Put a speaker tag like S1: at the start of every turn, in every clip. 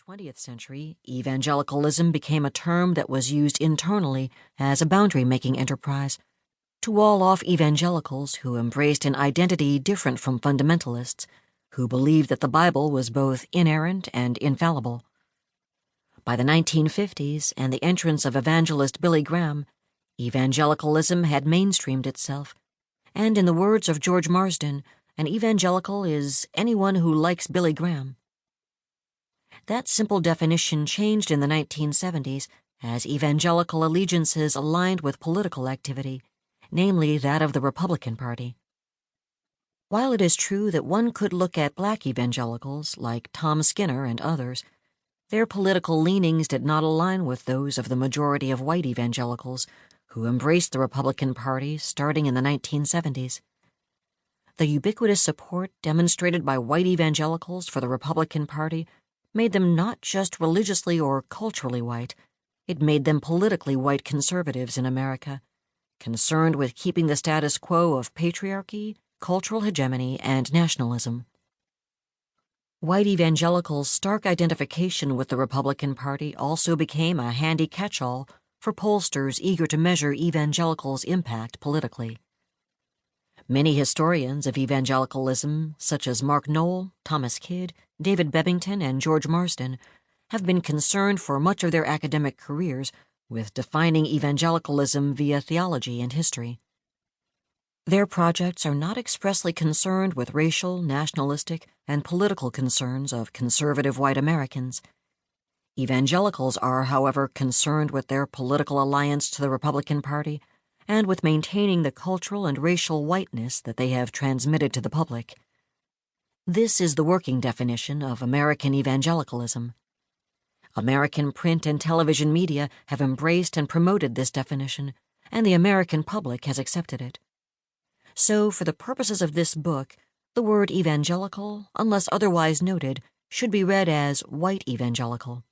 S1: 20th century, evangelicalism became a term that was used internally as a boundary-making enterprise to wall off evangelicals who embraced an identity different from fundamentalists, who believed that the Bible was both inerrant and infallible. By the 1950s and the entrance of evangelist Billy Graham, evangelicalism had mainstreamed itself, and in the words of George Marsden, an evangelical is anyone who likes Billy Graham. That simple definition changed in the 1970s as evangelical allegiances aligned with political activity, namely that of the Republican Party. While it is true that one could look at black evangelicals like Tom Skinner and others, their political leanings did not align with those of the majority of white evangelicals who embraced the Republican Party starting in the 1970s. The ubiquitous support demonstrated by white evangelicals for the Republican Party made them not just religiously or culturally white, it made them politically white conservatives in America, concerned with keeping the status quo of patriarchy, cultural hegemony, and nationalism. White evangelicals' stark identification with the Republican Party also became a handy catch-all for pollsters eager to measure evangelicals' impact politically. Many historians of evangelicalism, such as Mark Noll, Thomas Kidd, David Bebbington, and George Marsden, have been concerned for much of their academic careers with defining evangelicalism via theology and history. Their projects are not expressly concerned with racial, nationalistic, and political concerns of conservative white Americans. Evangelicals are, however, concerned with their political alliance to the Republican Party and with maintaining the cultural and racial whiteness that they have transmitted to the public. This is the working definition of American evangelicalism. American print and television media have embraced and promoted this definition, and the American public has accepted it. So, for the purposes of this book, the word evangelical, unless otherwise noted, should be read as white evangelical.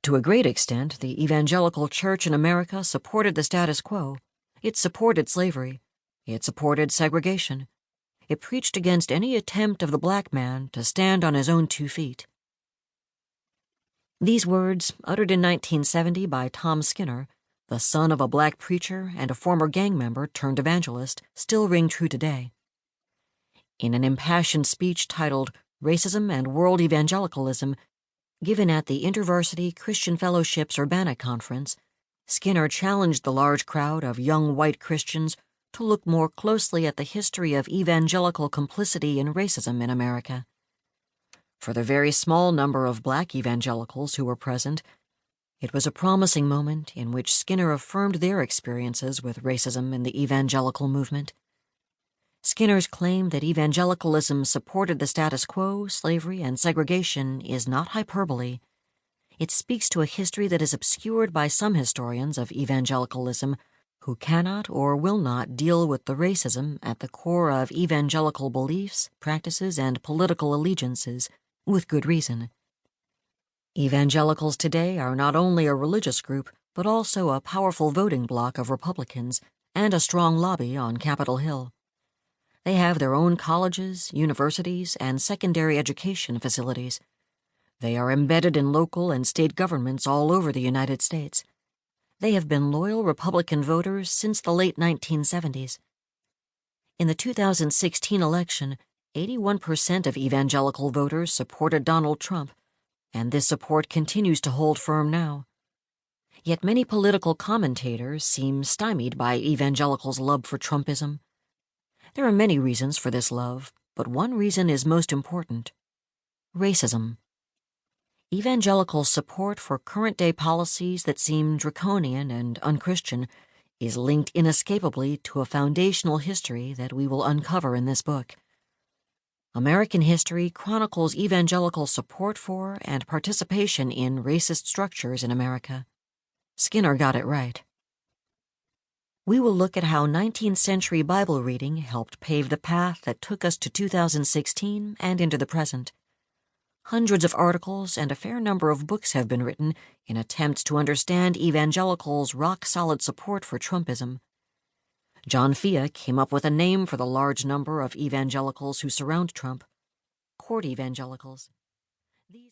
S1: To a great extent, the evangelical church in America supported the status quo. It supported slavery. It supported segregation. It preached against any attempt of the black man to stand on his own 2 feet. These words, uttered in 1970 by Tom Skinner, the son of a black preacher and a former gang member turned evangelist, still ring true today. In an impassioned speech titled Racism and World Evangelicalism, given at the InterVarsity Christian Fellowship's Urbana Conference, Skinner challenged the large crowd of young white Christians to look more closely at the history of evangelical complicity in racism in America. For the very small number of black evangelicals who were present, it was a promising moment in which Skinner affirmed their experiences with racism in the evangelical movement. Skinner's claim that evangelicalism supported the status quo, slavery, and segregation is not hyperbole. It speaks to a history that is obscured by some historians of evangelicalism who cannot or will not deal with the racism at the core of evangelical beliefs, practices, and political allegiances, with good reason. Evangelicals today are not only a religious group, but also a powerful voting bloc of Republicans and a strong lobby on Capitol Hill. They have their own colleges, universities, and secondary education facilities. They are embedded in local and state governments all over the United States. They have been loyal Republican voters since the late 1970s. In the 2016 election, 81% of evangelical voters supported Donald Trump, and this support continues to hold firm now. Yet many political commentators seem stymied by evangelicals' love for Trumpism. There are many reasons for this love, but one reason is most important: racism. Evangelical support for current-day policies that seem draconian and unchristian is linked inescapably to a foundational history that we will uncover in this book. American history chronicles evangelical support for and participation in racist structures in America. Skinner got it right. We will look at how 19th century Bible reading helped pave the path that took us to 2016 and into the present. Hundreds of articles and a fair number of books have been written in attempts to understand evangelicals' rock-solid support for Trumpism. John Fea came up with a name for the large number of evangelicals who surround Trump: court evangelicals.